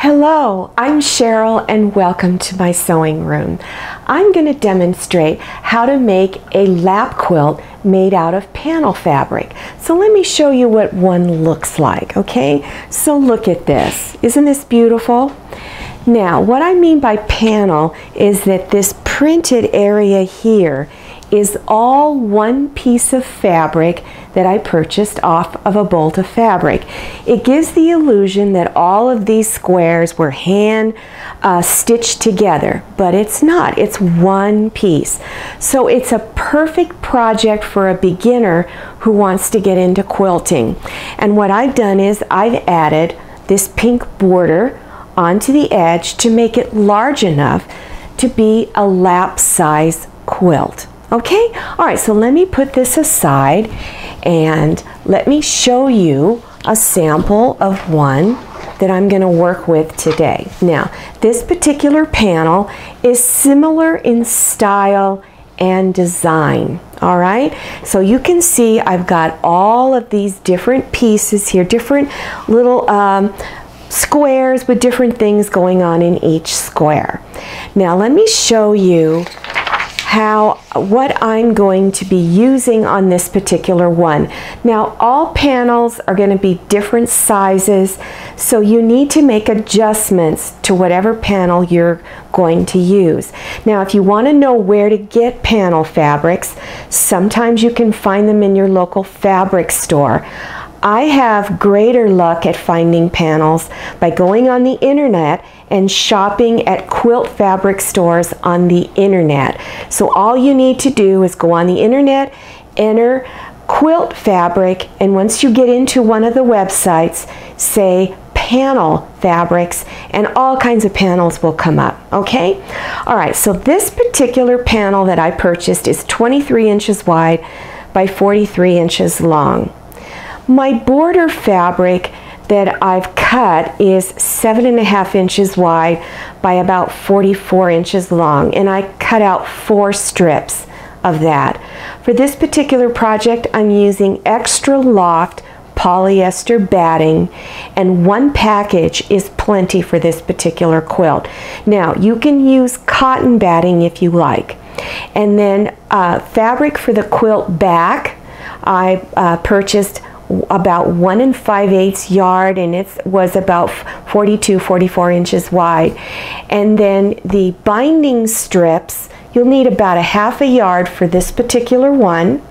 Hello, I'm Cheryl and welcome to my sewing room. I'm going to demonstrate how to make a lap quilt made out of panel fabric. So let me show you what one looks like, okay? So look at this. Isn't this beautiful? Now, what I mean by panel is that this printed area here is all one piece of fabric that I purchased off of a bolt of fabric. It gives the illusion that all of these squares were hand stitched together, but it's not. It's one piece. So it's a perfect project for a beginner who wants to get into quilting. And what I've done is I've added this pink border onto the edge to make it large enough to be a lap size quilt. Okay, all right, so let me put this aside and let me show you a sample of one that I'm going to work with today. Now, this particular panel is similar in style and design. All right, so you can see I've got all of these different pieces here, different little squares with different things going on in each square. Now, let me show you what I'm going to be using on this particular one. Now, all panels are going to be different sizes, so you need to make adjustments to whatever panel you're going to use. Now, if you want to know where to get panel fabrics, sometimes you can find them in your local fabric store. I have greater luck at finding panels by going on the internet and shopping at quilt fabric stores on the internet. So all you need to do is go on the internet, enter quilt fabric, and once you get into one of the websites, say panel fabrics, and all kinds of panels will come up, okay? All right, so this particular panel that I purchased is 23 inches wide by 43 inches long. My border fabric that I've cut is 7.5 inches wide by about 44 inches long, and I cut out 4 strips of that. For this particular project, I'm using extra loft polyester batting, and 1 package is plenty for this particular quilt. Now, you can use cotton batting if you like. And then fabric for the quilt back, I purchased about 1 5/8 yard, and it was about 44 inches wide. And then the binding strips, you'll need about 1/2 yard for this particular one.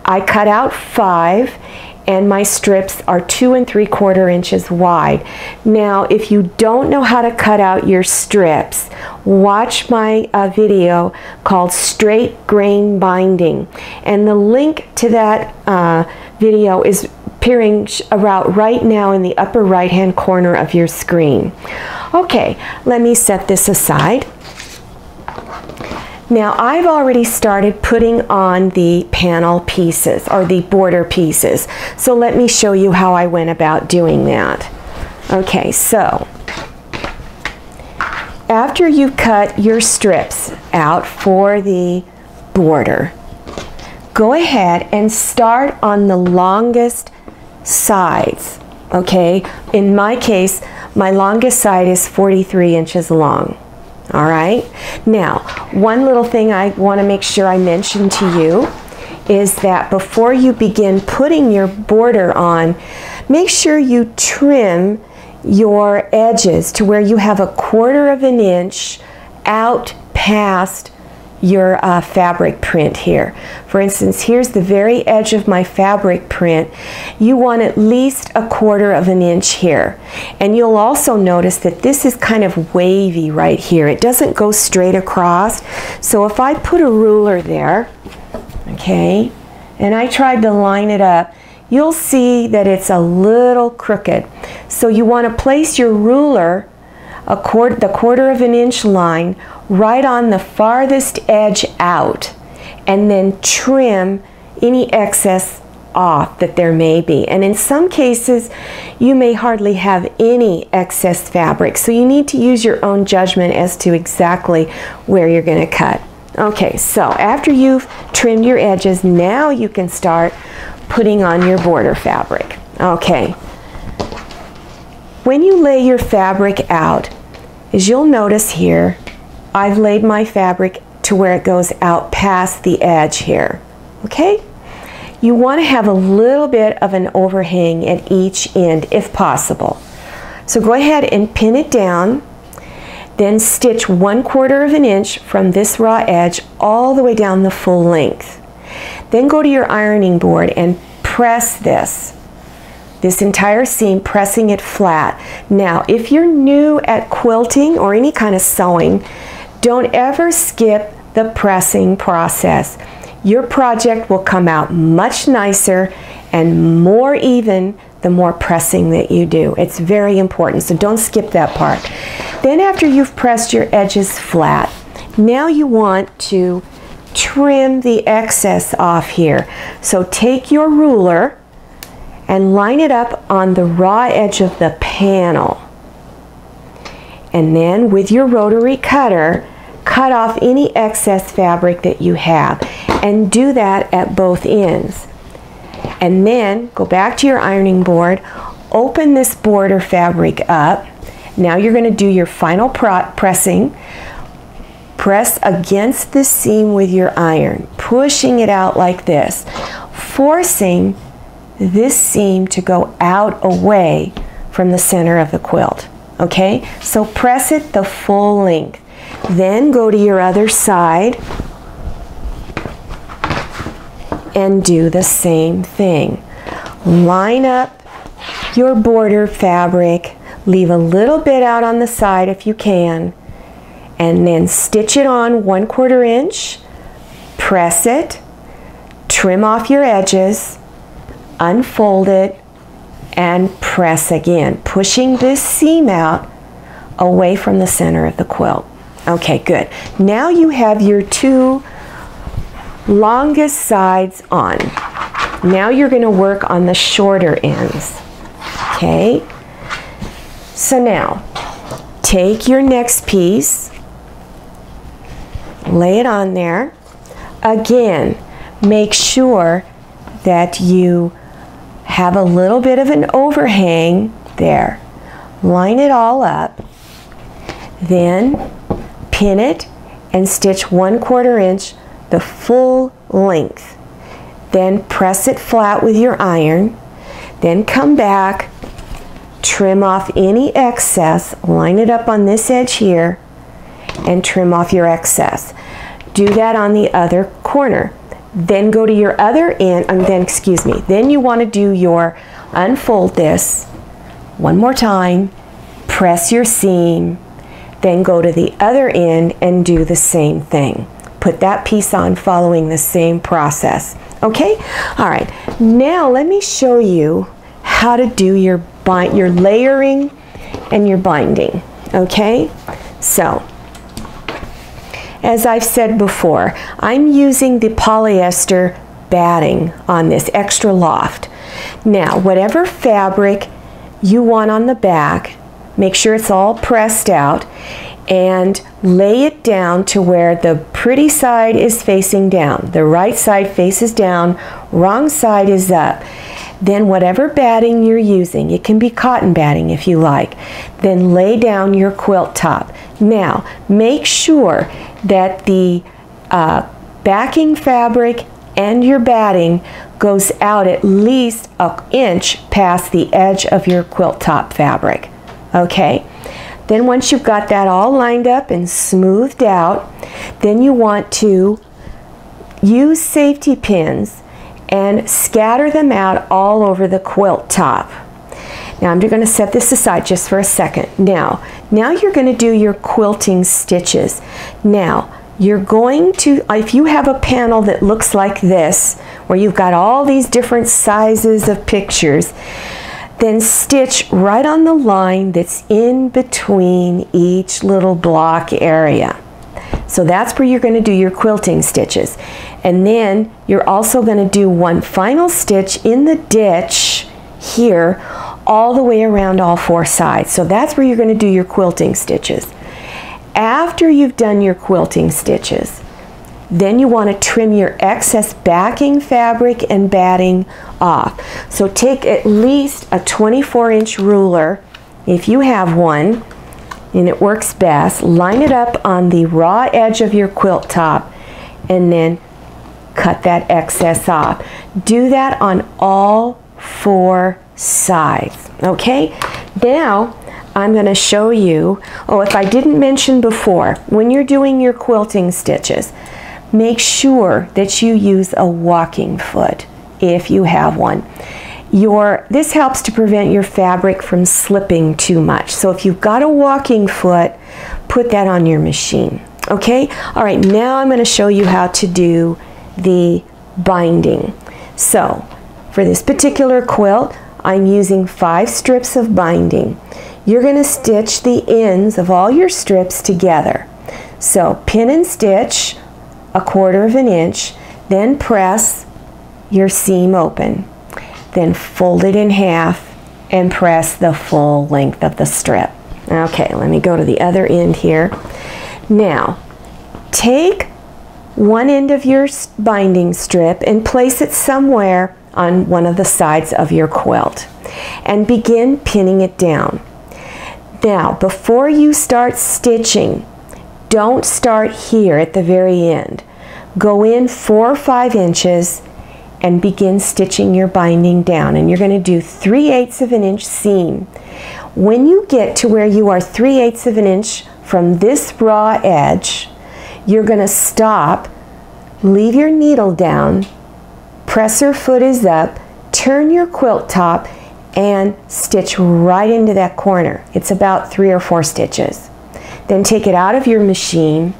I cut out 5, and my strips are 2 3/4 inches wide. Now, if you don't know how to cut out your strips, watch my video called Straight Grain Binding, and the link to that video is appearing about right now in the upper right hand corner of your screen. Okay, let me set this aside. Now, I've already started putting on the panel pieces or the border pieces, so let me show you how I went about doing that. Okay, so after you cut your strips out for the border, go ahead and start on the longest sides, okay? In my case, my longest side is 43 inches long. All right. Now, one little thing I want to make sure I mention to you is that before you begin putting your border on, make sure you trim your edges to where you have 1/4 inch out past your fabric print here. For instance, here's the very edge of my fabric print. You want at least 1/4 inch here. And you'll also notice that this is kind of wavy right here. It doesn't go straight across. So if I put a ruler there, okay, and I tried to line it up, you'll see that it's a little crooked. So you want to place your ruler the 1/4 inch line right on the farthest edge out, and then trim any excess off that there may be. And in some cases, you may hardly have any excess fabric, so you need to use your own judgment as to exactly where you're going to cut. Okay, so after you've trimmed your edges, now you can start putting on your border fabric. Okay. when you lay your fabric out, as you'll notice here, I've laid my fabric to where it goes out past the edge here, okay? You want to have a little bit of an overhang at each end if possible. So go ahead and pin it down, then stitch 1/4 of an inch from this raw edge all the way down the full length. Then go to your ironing board and press this entire seam, pressing it flat. Now, if you're new at quilting or any kind of sewing, don't ever skip the pressing process. Your project will come out much nicer and more even the more pressing that you do. It's very important, so don't skip that part. Then after you've pressed your edges flat, now you want to trim the excess off here. So take your ruler and line it up on the raw edge of the panel. And then with your rotary cutter, cut off any excess fabric that you have, and do that at both ends. And then go back to your ironing board, open this border fabric up. Now you're going to do your final pressing. Press against the seam with your iron, pushing it out like this, forcing this seam to go out away from the center of the quilt. Okay, so press it the full length. Then go to your other side and do the same thing. Line up your border fabric, leave a little bit out on the side if you can, and then stitch it on 1/4 inch, press it, trim off your edges, unfold it, and press again, pushing this seam out away from the center of the quilt. Okay, good. Now you have your two longest sides on. Now you're going to work on the shorter ends. Okay? So now, take your next piece, lay it on there. Again, make sure that you have a little bit of an overhang there. Line it all up, then pin it and stitch 1/4 inch the full length. Then press it flat with your iron, then come back, trim off any excess, line it up on this edge here, and trim off your excess. Do that on the other corner. Then go to your other end, then you want to do your, unfold this one more time, press your seam, then go to the other end and do the same thing. Put that piece on following the same process. Okay? All right. Now let me show you how to do your layering and your binding. Okay? So, as I've said before, I'm using the polyester batting on this, extra loft. Now, whatever fabric you want on the back, make sure it's all pressed out and lay it down to where the pretty side is facing down. The right side faces down, wrong side is up. Then whatever batting you're using, it can be cotton batting if you like, then lay down your quilt top. Now, make sure that the backing fabric and your batting goes out at least an inch past the edge of your quilt top fabric. Okay? Then once you've got that all lined up and smoothed out, then you want to use safety pins and scatter them out all over the quilt top. Now I'm going to set this aside just for a second. Now you're going to do your quilting stitches. Now you're going to, if you have a panel that looks like this, where you've got all these different sizes of pictures, then stitch right on the line that's in between each little block area. So that's where you're going to do your quilting stitches. And then you're also going to do one final stitch in the ditch here all the way around all four sides. So that's where you're going to do your quilting stitches. After you've done your quilting stitches, then you want to trim your excess backing fabric and batting off. So take at least a 24-inch ruler if you have one and it works best, line it up on the raw edge of your quilt top and then cut that excess off. Do that on all 4 sides. Okay, now I'm going to show you, if I didn't mention before, when you're doing your quilting stitches, make sure that you use a walking foot if you have one. This helps to prevent your fabric from slipping too much. So if you've got a walking foot, put that on your machine. Okay? All right, now I'm going to show you how to do the binding. So for this particular quilt, I'm using 5 strips of binding. You're going to stitch the ends of all your strips together. So pin and stitch 1/4 inch, then press your seam open. Then fold it in half and press the full length of the strip. Okay, let me go to the other end here. Now, take one end of your binding strip and place it somewhere on one of the sides of your quilt and begin pinning it down. Now, before you start stitching, don't start here at the very end. Go in 4 or 5 inches and begin stitching your binding down. And you're going to do 3/8 of an inch seam. When you get to where you are 3/8 of an inch from this raw edge, you're going to stop, leave your needle down, presser foot is up, turn your quilt top, and stitch right into that corner. It's about 3 or 4 stitches. Then take it out of your machine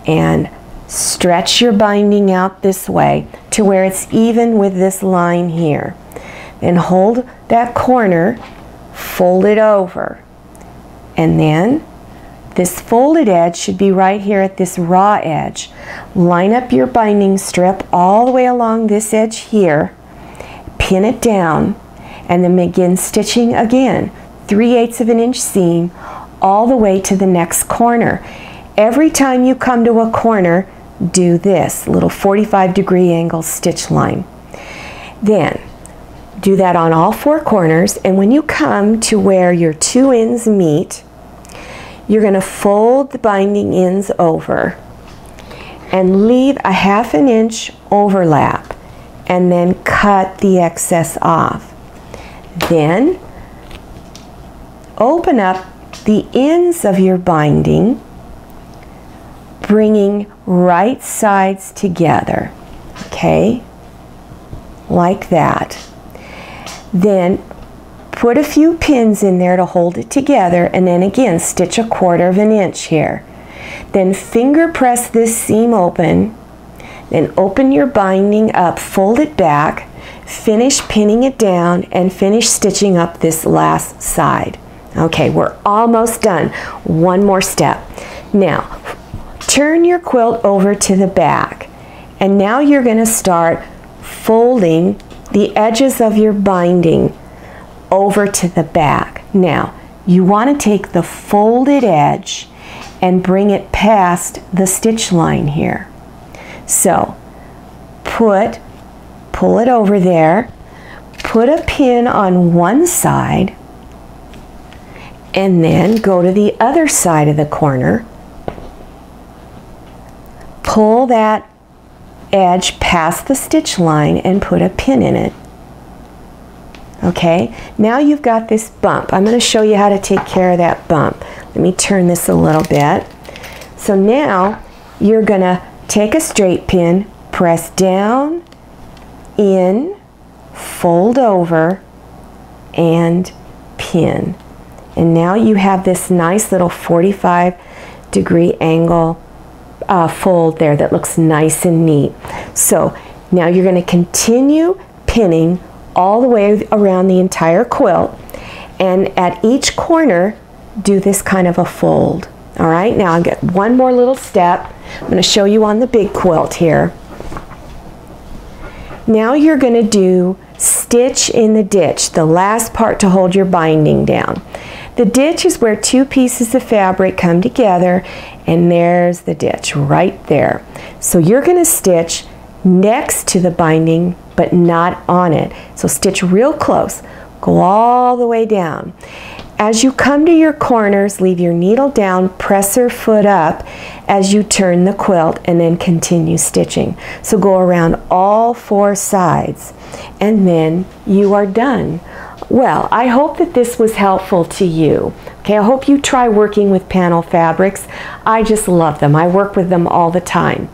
and stretch your binding out this way to where it's even with this line here. Then hold that corner, fold it over, and then this folded edge should be right here at this raw edge. Line up your binding strip all the way along this edge here, pin it down, and then begin stitching again, 3/8 of an inch seam all the way to the next corner. Every time you come to a corner, do this little 45-degree angle stitch line. Then do that on all 4 corners, and when you come to where your 2 ends meet, you're going to fold the binding ends over and leave a 1/2 inch overlap and then cut the excess off. Then open up the ends of your binding, bringing right sides together, okay, like that. Then put a few pins in there to hold it together, and then again stitch 1/4 inch here. Then finger press this seam open, then open your binding up, fold it back, finish pinning it down, and finish stitching up this last side. Okay, we're almost done. One more step. Now, turn your quilt over to the back, and now you're going to start folding the edges of your binding over to the back. Now, you want to take the folded edge and bring it past the stitch line here. So, pull it over there, put a pin on one side, and then go to the other side of the corner. Pull that edge past the stitch line and put a pin in it. Okay, now you've got this bump. I'm going to show you how to take care of that bump. Let me turn this a little bit. So now you're going to take a straight pin, press down, in, fold over, and pin. And now you have this nice little 45-degree angle fold there that looks nice and neat. So now you're going to continue pinning all the way around the entire quilt, and at each corner do this kind of a fold. All right, now I'll get one more little step. I'm going to show you on the big quilt here. Now you're going to do stitch in the ditch, the last part to hold your binding down. The ditch is where 2 pieces of fabric come together, and there's the ditch right there. So you're going to stitch next to the binding but not on it. So stitch real close, go all the way down, As you come to your corners, leave your needle down, press your foot up as you turn the quilt, and then continue stitching. So go around all 4 sides, and then you are done. Well, I hope that this was helpful to you. Okay, I hope you try working with panel fabrics. I just love them. I work with them all the time.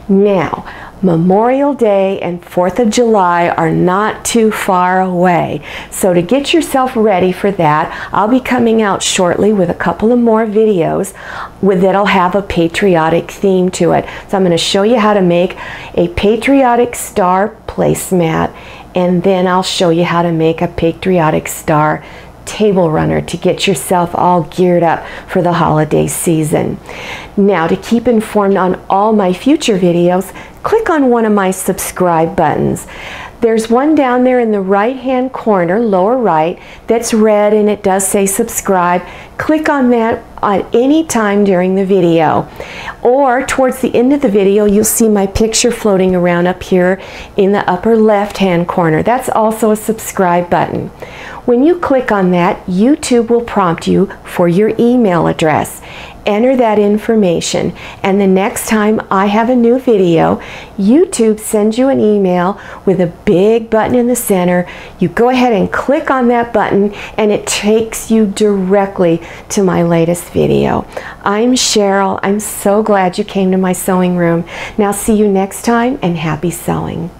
Now, Memorial Day and 4th of July are not too far away. So to get yourself ready for that, I'll be coming out shortly with a couple of more videos that'll have a patriotic theme to it. So I'm going to show you how to make a patriotic star placemat, and then I'll show you how to make a patriotic star table runner to get yourself all geared up for the holiday season. Now, to keep informed on all my future videos, click on one of my subscribe buttons. There's one down there in the right hand corner, lower right, that's red and it does say subscribe. Click on that at any time during the video. Or towards the end of the video, you'll see my picture floating around up here in the upper left hand corner. That's also a subscribe button. When you click on that, YouTube will prompt you for your email address. Enter that information, and the next time I have a new video, YouTube sends you an email with a big button in the center. You go ahead and click on that button, and it takes you directly to my latest video. I'm Cheryl. I'm so glad you came to my sewing room. Now see you next time, and happy sewing.